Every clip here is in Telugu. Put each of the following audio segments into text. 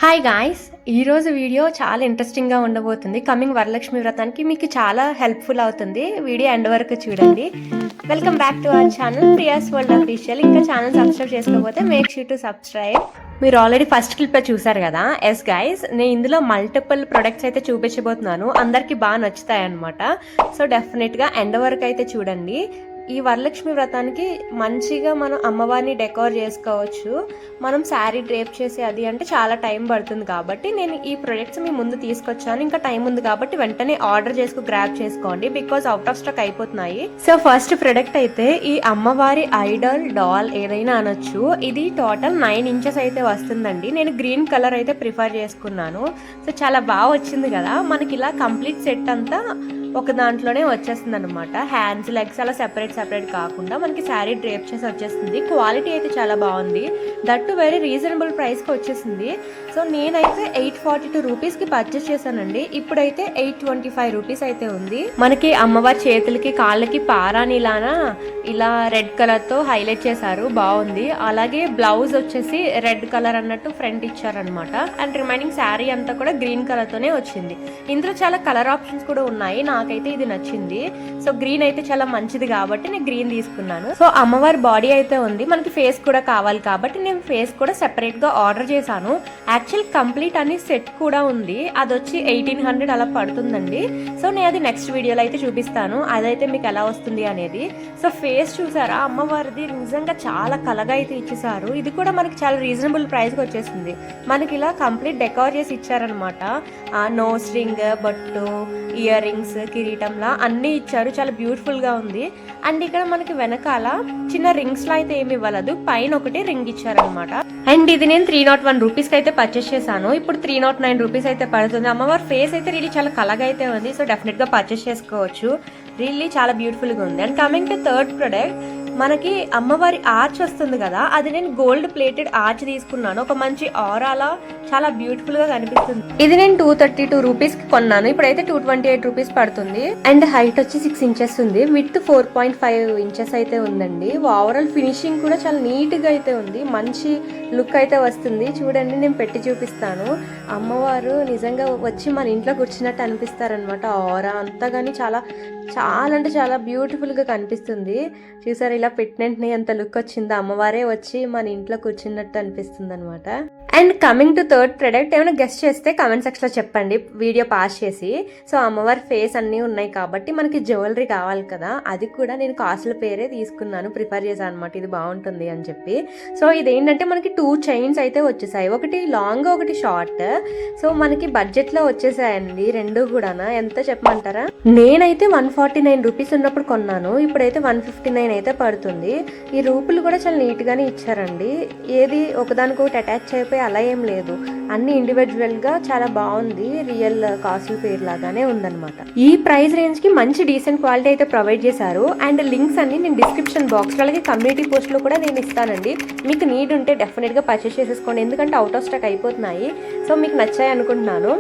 హాయ్ గాయ్స్, ఈరోజు వీడియో చాలా ఇంట్రెస్టింగ్గా ఉండబోతుంది. కమింగ్ వరలక్ష్మి వ్రతానికి మీకు చాలా హెల్ప్ఫుల్ అవుతుంది. వీడియో ఎండ్ వరకు చూడండి. Welcome back to our channel Priya's world official. ఇంకా ఛానల్ సబ్స్క్రైబ్ చేసుకోకపోతే మేక్ షూర్ టు సబ్స్క్రైబ్. మీరు ఆల్రెడీ ఫస్ట్ క్లిప్ చూసారు కదా. ఎస్ గైస్, నేను ఇందులో మల్టిపుల్ ప్రొడక్ట్స్ అయితే చూపించబోతున్నాను. అందరికీ బాగా నచ్చుతాయి అనమాట. సో డెఫినెట్గా ఎండ్ వరకు అయితే చూడండి. ఈ వరలక్ష్మి వ్రతానికి మంచిగా మనం అమ్మవారిని డెకోర్ చేసుకోవచ్చు. మనం శారీ డ్రేప్ చేసి అది అంటే చాలా టైం పడుతుంది కాబట్టి నేను ఈ ప్రొడక్ట్స్ మీ ముందు తీసుకొచ్చాను. ఇంకా టైం ఉంది కాబట్టి వెంటనే ఆర్డర్ గ్రాబ్ చేసుకోండి, బికాజ్ అవుట్ ఆఫ్ స్టాక్ అయిపోతున్నాయి. సో ఫస్ట్ ప్రొడక్ట్ అయితే ఈ అమ్మవారి ఐడల్ డాల్ ఏదైనా అనొచ్చు. ఇది టోటల్ 9 ఇంచెస్ అయితే వస్తుందండి. నేను గ్రీన్ కలర్ అయితే ప్రిఫర్ చేసుకున్నాను. సో చాలా బాగా వచ్చింది కదా. మనకి ఇలా కంప్లీట్ సెట్ అంతా ఒక దాంట్లోనే వచ్చేస్తుంది అనమాట. హ్యాండ్స్, లెగ్స్ అలా సెపరేట్ కాకుండా మనకి శారీ డ్రేప్ చేసి వచ్చేస్తుంది. క్వాలిటీ అయితే చాలా బాగుంది. దట్టు వెరీ రీజనబుల్ ప్రైస్కి వచ్చేసింది. సో నేనైతే 842 రూపీస్కి పర్చేస్ చేశానండి. ఇప్పుడైతే 825 రూపీస్ అయితే ఉంది. మనకి అమ్మవారి చేతులకి కాళ్ళకి పారానిలానా ఇలా రెడ్ కలర్తో హైలైట్ చేశారు, బాగుంది. అలాగే బ్లౌజ్ వచ్చేసి రెడ్ కలర్ అన్నట్టు ఫ్రంట్ ఇచ్చారనమాట. అండ్ రిమైనింగ్ శారీ అంతా కూడా గ్రీన్ కలర్తోనే వచ్చింది. ఇందులో చాలా కలర్ ఆప్షన్స్ కూడా ఉన్నాయి. నాకైతే ఇది నచ్చింది. సో గ్రీన్ అయితే చాలా మంచిది కాబట్టి నేను గ్రీన్ తీసుకున్నాను. సో అమ్మవారి బాడీ అయితే ఉంది, మనకి ఫేస్ కూడా కావాలి కాబట్టి నేను ఫేస్ కూడా సెపరేట్ గా ఆర్డర్ చేశాను. యాక్చువల్ కంప్లీట్ అని సెట్ కూడా ఉంది. అది వచ్చి 1800 అలా పడుతుందండి. సో నేను అది నెక్స్ట్ వీడియోలో అయితే చూపిస్తాను, అదైతే మీకు ఎలా వస్తుంది అనేది. సో ఫేస్ చూసారా, అమ్మవారిది నిజంగా చాలా కలగా అయితే ఇచ్చేసారు. ఇది కూడా మనకి చాలా రీజనబుల్ ప్రైస్కి వచ్చేసింది. మనకి ఇలా కంప్లీట్ డెకోర్ చేసి ఇచ్చారనమాట. నోస్ రింగ్, బొట్టు, ఇయర్ రింగ్స్, కిరీటంలా అన్నీ ఇచ్చారు. చాలా బ్యూటిఫుల్ గా ఉంది. అండ్ ఇక్కడ మనకి వెనకాల చిన్న రింగ్స్ లా అయితే ఏమి ఇవ్వలేదు, పైన ఒకటి రింగ్ ఇచ్చారనమాట. అండ్ ఇది నేను 301 రూపీస్ కి అయితే పర్చేస్ చేశాను. ఇప్పుడు 309 రూపీస్ అయితే పడుతుంది. అమ్మవారి ఫేస్ అయితే రియల్లీ చాలా కలగా అయితే ఉంది. సో డెఫినెట్ గా పర్చేస్ చేసుకోవచ్చు. రియల్లీ చాలా బ్యూటిఫుల్ గా ఉంది. And coming to third product, మనకి అమ్మవారి ఆర్చ్ వస్తుంది కదా, అది నేను గోల్డ్ ప్లేటెడ్ ఆర్చ్ తీసుకున్నాను. ఒక మంచి ఆరాలా చాలా బ్యూటిఫుల్ గా కనిపిస్తుంది. ఇది నేను 232 రూపీస్ కి కొన్నాను. ఇప్పుడైతే 228 రూపీస్ పడుతుంది. అండ్ హైట్ వచ్చి 6 ఇంచెస్ ఉంది. విత్ 4.5 ఇంచెస్ అయితే ఉందండి. ఓవరాల్ ఫినిషింగ్ కూడా చాలా నీట్ గా అయితే ఉంది. మంచి లుక్ అయితే వస్తుంది. చూడండి, నేను పెట్టి చూపిస్తాను. అమ్మవారు నిజంగా వచ్చి మన ఇంట్లో కూర్చున్నట్టు అనిపిస్తారనమాట. ఆరా అంతా కానీ చాలా అంటే చాలా బ్యూటిఫుల్ గా కనిపిస్తుంది. చూసారు, ఇలా పెట్టినట్టునే ఎంత లుక్ వచ్చిందో. అమ్మవారే వచ్చి మన ఇంట్లో కూర్చున్నట్టు అనిపిస్తుంది అనమాట. And coming to third product, ఏమైనా గెస్ట్ చేస్తే కామెంట్ సెక్షన్ లో చెప్పండి, వీడియో పాస్ చేసి. సో అమ్మవారి ఫేస్ అన్నీ ఉన్నాయి కాబట్టి మనకి జ్యువెలరీ కావాలి కదా, అది కూడా నేను కాస్ట్ల పేరే తీసుకున్నాను, ప్రిఫర్ చేశాను అనమాట. ఇది బాగుంటుంది అని చెప్పి. సో ఇదేంటంటే మనకి 2 చైన్స్ అయితే వచ్చేసాయి, ఒకటి లాంగ్ ఒకటి షార్ట్. సో మనకి బడ్జెట్ లో వచ్చేసాయండి రెండు కూడా. ఎంత చెప్పమంటారా, నేనైతే 149 రూపీస్ ఉన్నప్పుడు కొన్నాను. ఇప్పుడైతే 159 అయితే పడుతుంది. ఈ రూపులు కూడా చాలా నీట్ గానే ఇచ్చారండి. ఏది ఒకదానికొకటి అటాచ్ అయిపోయి అలా ఏం లేదు, అన్ని ఇండివిజువల్ గా చాలా బాగుంది. రియల్ కాస్ట్ల పేరు లాగానే ఉందన్నమాట. ఈ ప్రైస్ రేంజ్ కి మంచి డీసెంట్ క్వాలిటీ అయితే ప్రొవైడ్ చేశారు. అండ్ లింక్స్ అన్ని నేను డిస్క్రిప్షన్ బాక్స్ లో అలాగే కమ్యూనిటీ పోస్ట్ లో కూడా నేను ఇస్తానండి. మీకు నీడ్ ఉంటే డెఫినెట్ గా పర్చేస్ చేసేసుకోండి, ఎందుకంటే అవుట్ ఆఫ్ స్టాక్ అయిపోతున్నాయి. సో మీకు నచ్చాయి అనుకుంటున్నాను.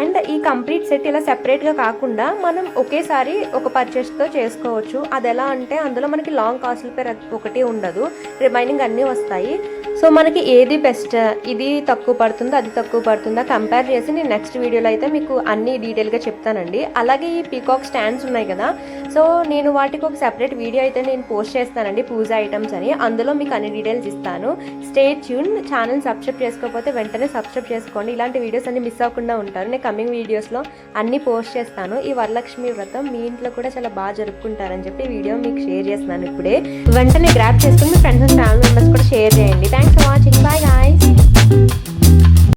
అండ్ ఈ కంప్లీట్ సెట్ ఇలా సెపరేట్ గా కాకుండా మనం ఒకేసారి ఒక పర్చేస్ తో చేసుకోవచ్చు. అది ఎలా అంటే అందులో మనకి లాంగ్ కాస్ట్ల పేరు ఒకటి ఉండదు, రిమైనింగ్ అన్నీ వస్తాయి. సో మనకి ఏది బెస్ట్, ఇది తక్కువ పడుతుందా అది తక్కువ పడుతుందా కంపేర్ చేసి నేను నెక్స్ట్ వీడియోలో అయితే మీకు అన్ని డీటెయిల్గా చెప్తానండి. అలాగే ఈ పీకాక్ స్టాండ్స్ ఉన్నాయి కదా, సో నేను వాటికి ఒక సెపరేట్ వీడియో అయితే నేను పోస్ట్ చేస్తానండి, పూజ ఐటమ్స్ అని. అందులో మీకు అన్ని డీటెయిల్స్ ఇస్తాను. Stay tune. ఛానల్ సబ్స్క్రైబ్ చేసుకోకపోతే వెంటనే సబ్స్క్రైబ్ చేసుకోండి. ఇలాంటి వీడియోస్ అన్ని మిస్ అవ్వకుండా ఉంటారు. నేను కమింగ్ వీడియోస్లో అన్ని పోస్ట్ చేస్తాను. ఈ వరలక్ష్మి వ్రతం మీ ఇంట్లో కూడా చాలా బాగా జరుపుకుంటారని చెప్పి వీడియో మీకు షేర్ చేస్తున్నాను. ఇప్పుడే వెంటనే గ్రాబ్ చేసుకుని మీ ఫ్రెండ్స్ అండ్ ఫ్యామిలీ మెంబర్స్ కూడా షేర్ చేయండి. థ్యాంక్స్.